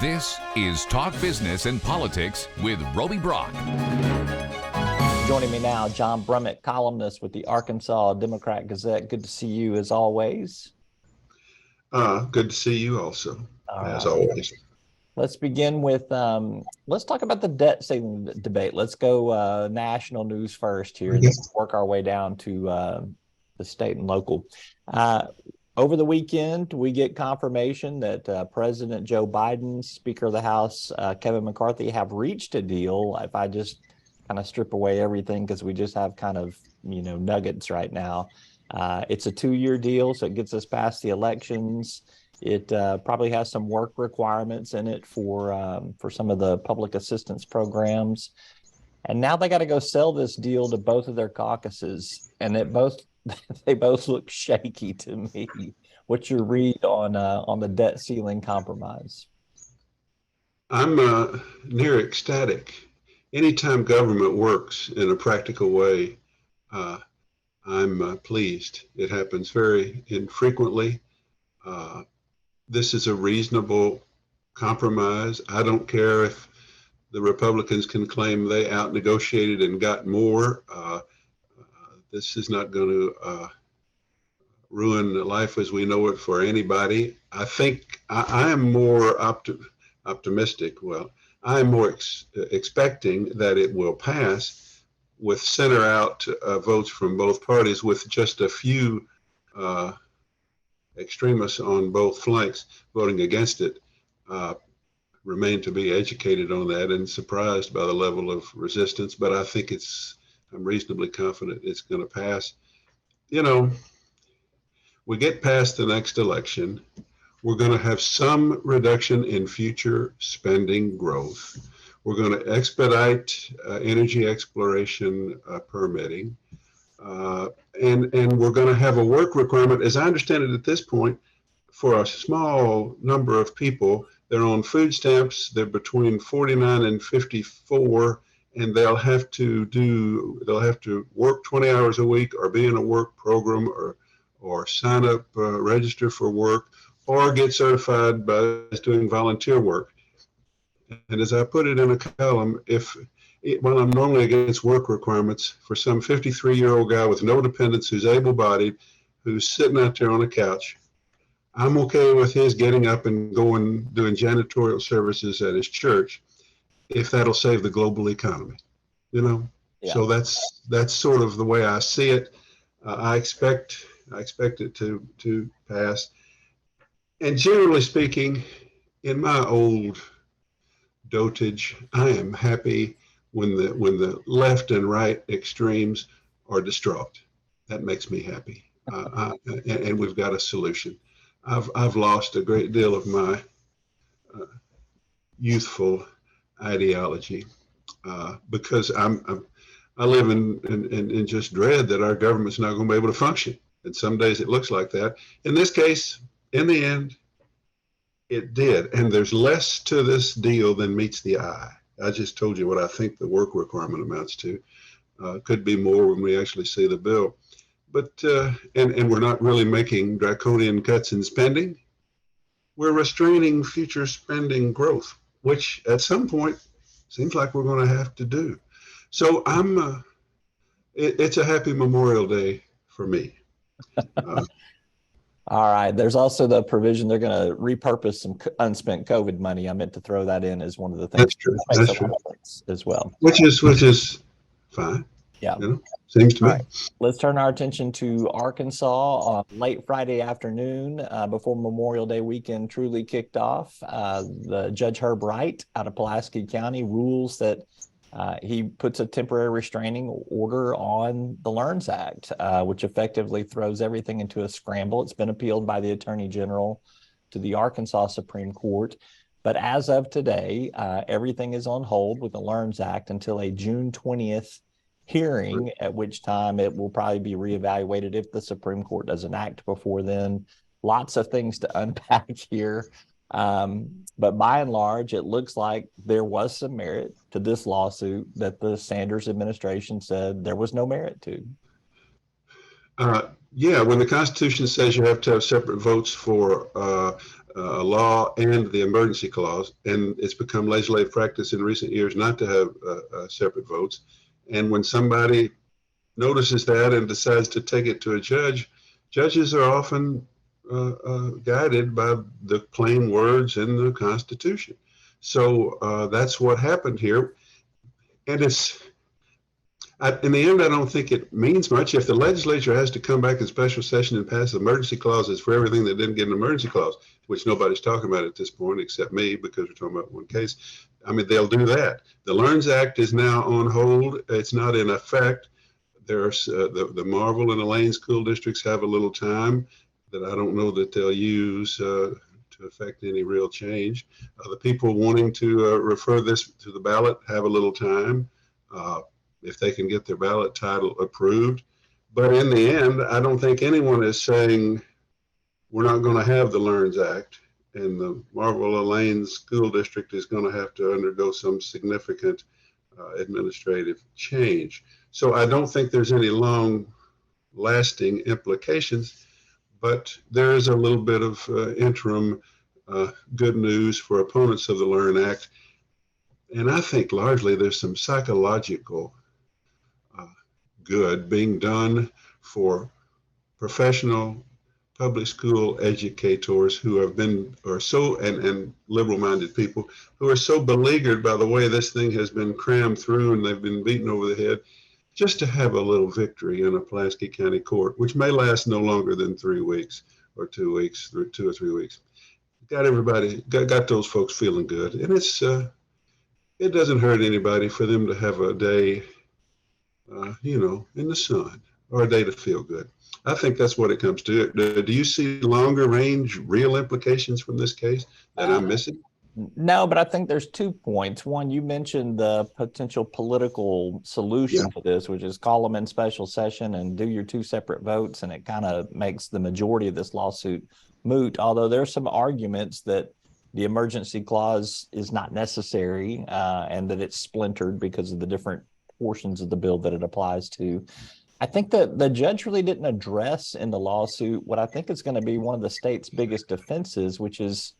This is Talk Business and Politics with Roby Brock. Joining me now, John Brummett, columnist with the Arkansas Democrat-Gazette. Good to see you as always. Good to see you also, as always. Let's begin with, let's talk about the debt ceiling debate. Let's go national news first here, and then work our way down to the state and local. Over the weekend, we get confirmation that President Joe Biden, Speaker of the House, Kevin McCarthy have reached a deal. If I just kind of strip away everything, because we just have kind of, nuggets right now. It's a 2-year deal, so it gets us past the elections. It probably has some work requirements in it for some of the public assistance programs. And now they got to go sell this deal to both of their caucuses, and they both look shaky to me. What's your read on the debt ceiling compromise? I'm near ecstatic. Anytime government works in a practical way, I'm pleased. It happens very infrequently. This is a reasonable compromise. I don't care if the Republicans can claim they out-negotiated and got more. This is not going to ruin life as we know it for anybody. I think I am more optimistic. Well, I am more expecting that it will pass with center-out votes from both parties, with just a few extremists on both flanks voting against it. Remain to be educated on that and surprised by the level of resistance, but I think I'm reasonably confident it's going to pass. We get past the next election, we're going to have some reduction in future spending growth. We're going to expedite energy exploration permitting, and we're going to have a work requirement, as I understand it at this point, for a small number of people. They're on food stamps. They're between 49 and 54, and they'll have to work 20 hours a week, or be in a work program, or sign up, register for work, or get certified by doing volunteer work. And as I put it in a column, while I'm normally against work requirements, for some 53-year-old guy with no dependents who's able-bodied, who's sitting out there on a couch, I'm okay with his getting up and going doing janitorial services at his church, if that'll save the global economy. Yeah. So that's sort of the way I see it. I expect it to pass. And generally speaking, in my old dotage, I am happy when the left and right extremes are distraught. That makes me happy. And we've got a solution. I've lost a great deal of my youthful ideology because I live in just dread that our government's not going to be able to function. And some days it looks like that. In this case, in the end, it did. And there's less to this deal than meets the eye. I just told you what I think the work requirement amounts to. Could be more when we actually see the bill. But and we're not really making draconian cuts in spending. We're restraining future spending growth, which at some point seems like we're going to have to do. So it's a happy Memorial Day for me. All right. There's also the provision they're going to repurpose some unspent COVID money. I meant to throw that in as one of the things. That's true. As well. Which is fine. Yeah. Seems to me. Right. Let's turn our attention to Arkansas on late Friday afternoon before Memorial Day weekend truly kicked off. The Judge Herb Wright out of Pulaski County rules that he puts a temporary restraining order on the LEARNS Act, which effectively throws everything into a scramble. It's been appealed by the Attorney General to the Arkansas Supreme Court. But as of today, everything is on hold with the LEARNS Act until a June 20th hearing, at which time it will probably be reevaluated if the Supreme Court doesn't act before then. Lots of things to unpack here. But by and large, it looks like there was some merit to this lawsuit that the Sanders administration said there was no merit to. Yeah, when the Constitution says you have to have separate votes for law and the emergency clause, and it's become legislative practice in recent years not to have separate votes. And when somebody notices that and decides to take it to a judge, judges are often guided by the plain words in the Constitution. So that's what happened here. And in the end, I don't think it means much. If the legislature has to come back in special session and pass emergency clauses for everything that didn't get an emergency clause, which nobody's talking about at this point except me because we're talking about one case, I mean, they'll do that. The LEARNS Act is now on hold. It's not in effect. There's the Marvel and Elaine school districts have a little time that I don't know that they'll use to affect any real change. The people wanting to refer this to the ballot have a little time if they can get their ballot title approved. But in the end, I don't think anyone is saying we're not going to have the LEARNS Act, and the Marvel Elaine school district is going to have to undergo some significant administrative change. So I don't think there's any long lasting implications, but there is a little bit of interim good news for opponents of the LEARN Act. And I think largely there's some psychological good being done for professional public school educators who have been, or so, and liberal-minded people who are so beleaguered by the way this thing has been crammed through and they've been beaten over the head, just to have a little victory in a Pulaski County court, which may last no longer than 3 weeks or 2 weeks, 2 or 3 weeks. Got everybody, got those folks feeling good. And it doesn't hurt anybody for them to have a day, in the sun, or a day to feel good. I think that's what it comes to. Do you see longer range real implications from this case that I'm missing? No, but I think there's 2 points. One, you mentioned the potential political solution to this, which is call them in special session and do your 2 separate votes, and it kind of makes the majority of this lawsuit moot. Although there's some arguments that the emergency clause is not necessary and that it's splintered because of the different portions of the bill that it applies to. I think that the judge really didn't address in the lawsuit what I think is going to be one of the state's biggest defenses, which is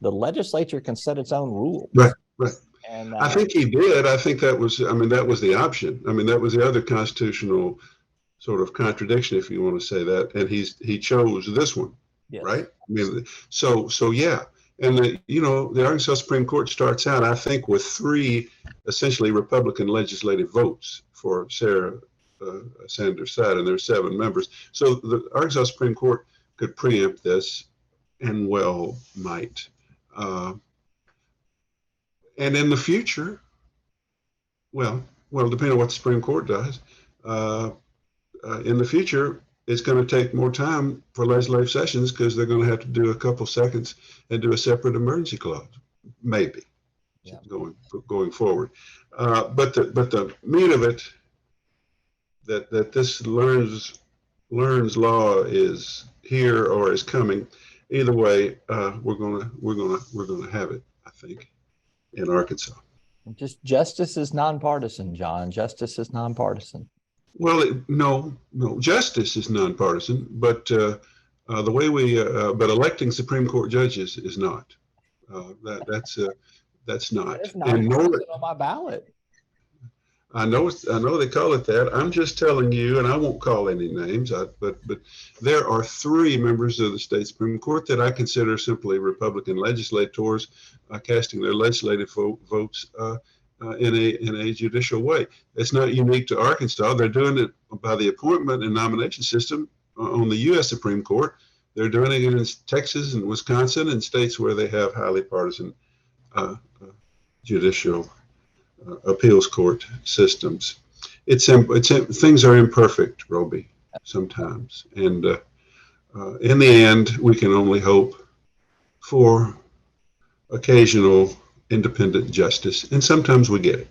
the legislature can set its own rules. Right. And I think he did. I think that was the option. That was the other constitutional sort of contradiction, if you want to say that. And he chose this one, yes. Right? So yeah. And the Arkansas Supreme Court starts out, I think, with 3 essentially Republican legislative votes for Sarah Sanders' side, and there's 7 members. So the Arkansas Supreme Court could preempt this, and well might. And in the future, well, depending on what the Supreme Court does, in the future, it's going to take more time for legislative sessions because they're going to have to do a couple seconds and do a separate emergency clause, maybe, going forward. But the meat of it, that this learns law is here or is coming. Either way, we're gonna have it, I think, in Arkansas. Just justice is nonpartisan, John. Justice is nonpartisan. Well, no, justice is nonpartisan, but the way but electing Supreme Court judges is not. That's not. It's nonpartisan on my ballot. I know they call it that. I'm just telling you, and I won't call any names, but there are 3 members of the state Supreme Court that I consider simply Republican legislators casting their legislative votes in a judicial way. It's not unique to Arkansas. They're doing it by the appointment and nomination system on the U.S. Supreme Court. They're doing it in Texas and Wisconsin and states where they have highly partisan judicial appeals court systems. Things are imperfect, Roby, sometimes. And in the end, we can only hope for occasional independent justice, and sometimes we get it.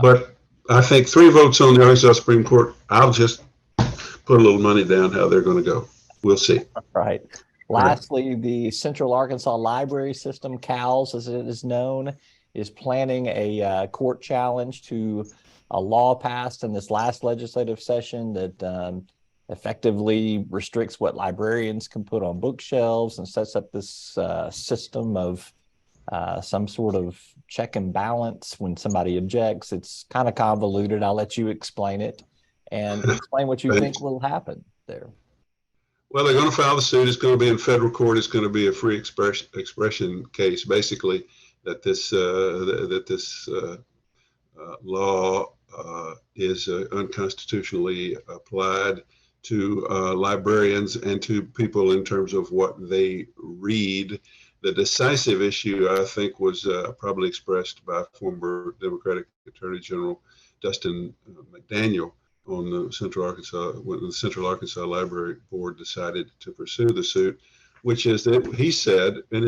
But I think 3 votes on the Arkansas Supreme Court, I'll just put a little money down how they're going to go. We'll see. Right. Lastly, the Central Arkansas Library System, CALS, as it is known, is planning a court challenge to a law passed in this last legislative session that effectively restricts what librarians can put on bookshelves and sets up this system of some sort of check and balance when somebody objects. It's kind of convoluted. I'll let you explain it and explain what you think will happen there. Well, they're going to file the suit. It's going to be in federal court. It's going to be a free expression case, basically, that this law is unconstitutionally applied to librarians and to people in terms of what they read. The decisive issue, I think, was probably expressed by former Democratic Attorney General Dustin McDaniel on the Central Arkansas, when the Central Arkansas Library Board decided to pursue the suit, which is that he said, and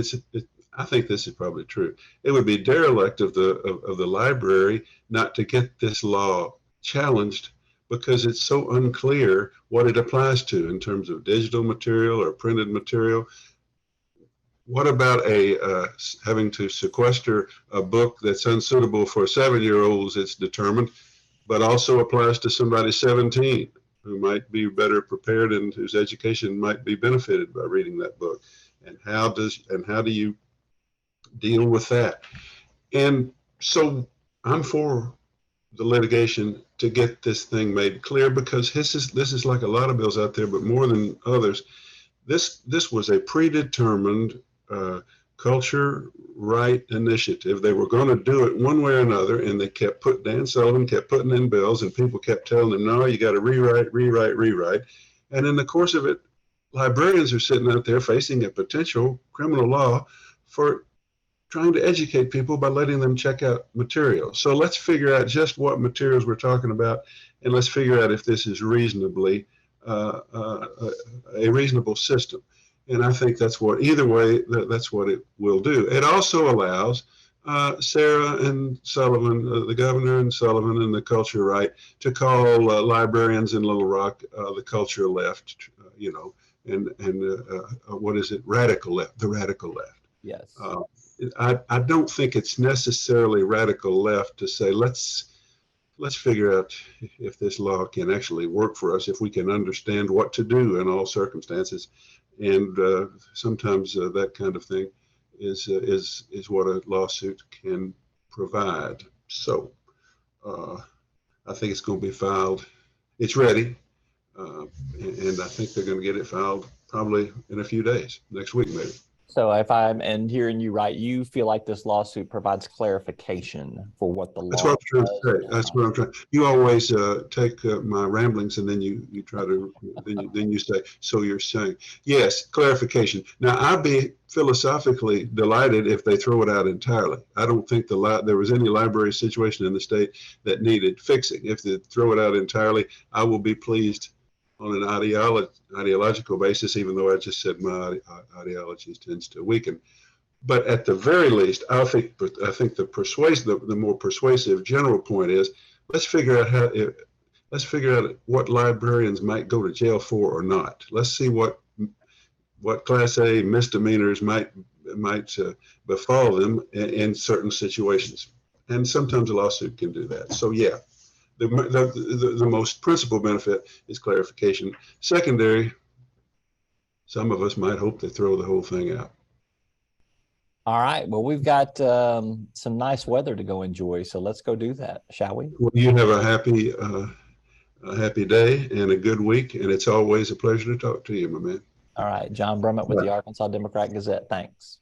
I think this is probably true, it would be derelict of the library not to get this law challenged because it's so unclear what it applies to in terms of digital material or printed material. What about having to sequester a book that's unsuitable for 7-year-olds, it's determined, but also applies to somebody 17 who might be better prepared and whose education might be benefited by reading that book? And how do you deal with that? And so I'm for the litigation to get this thing made clear, because this is like a lot of bills out there, but more than others, this was a predetermined culture right initiative. They were going to do it one way or another, and they Dan Sullivan kept putting in bills, and people kept telling him, no, you got to rewrite. And in the course of it, librarians are sitting out there facing a potential criminal law for trying to educate people by letting them check out material. So let's figure out just what materials we're talking about, and let's figure out if this is reasonably a reasonable system. And I think that's what, either way, that's what it will do. It also allows Sarah and Sullivan, the governor and Sullivan and the culture right, to call librarians in Little Rock the culture left, and what is it? Radical left, the radical left. Yes. I don't think it's necessarily radical left to say, let's figure out if this law can actually work for us, if we can understand what to do in all circumstances. And sometimes that kind of thing is what a lawsuit can provide. So I think it's going to be filed. It's ready. And I think they're going to get it filed probably in a few days, next week maybe. So if I'm hearing you right, you feel like this lawsuit provides clarification for what the law is. That's what I'm trying to say. That's what I'm trying. You always take my ramblings and then you try to then you say, so you're saying. Yes, clarification. Now I'd be philosophically delighted if they throw it out entirely. I don't think there was any library situation in the state that needed fixing. If they throw it out entirely, I will be pleased on an ideological basis, even though I just said my ideology tends to weaken. But at the very least, I think the more persuasive general point is, let's figure out what librarians might go to jail for or not. Let's see what Class A misdemeanors might befall them in certain situations, and sometimes a lawsuit can do that. So yeah. The most principal benefit is clarification. Secondary, some of us might hope they throw the whole thing out. All right. Well, we've got some nice weather to go enjoy, so let's go do that, shall we? Well, you have a happy day and a good week, and it's always a pleasure to talk to you, my man. All right. John Brummett with the Arkansas Democrat Gazette. Thanks.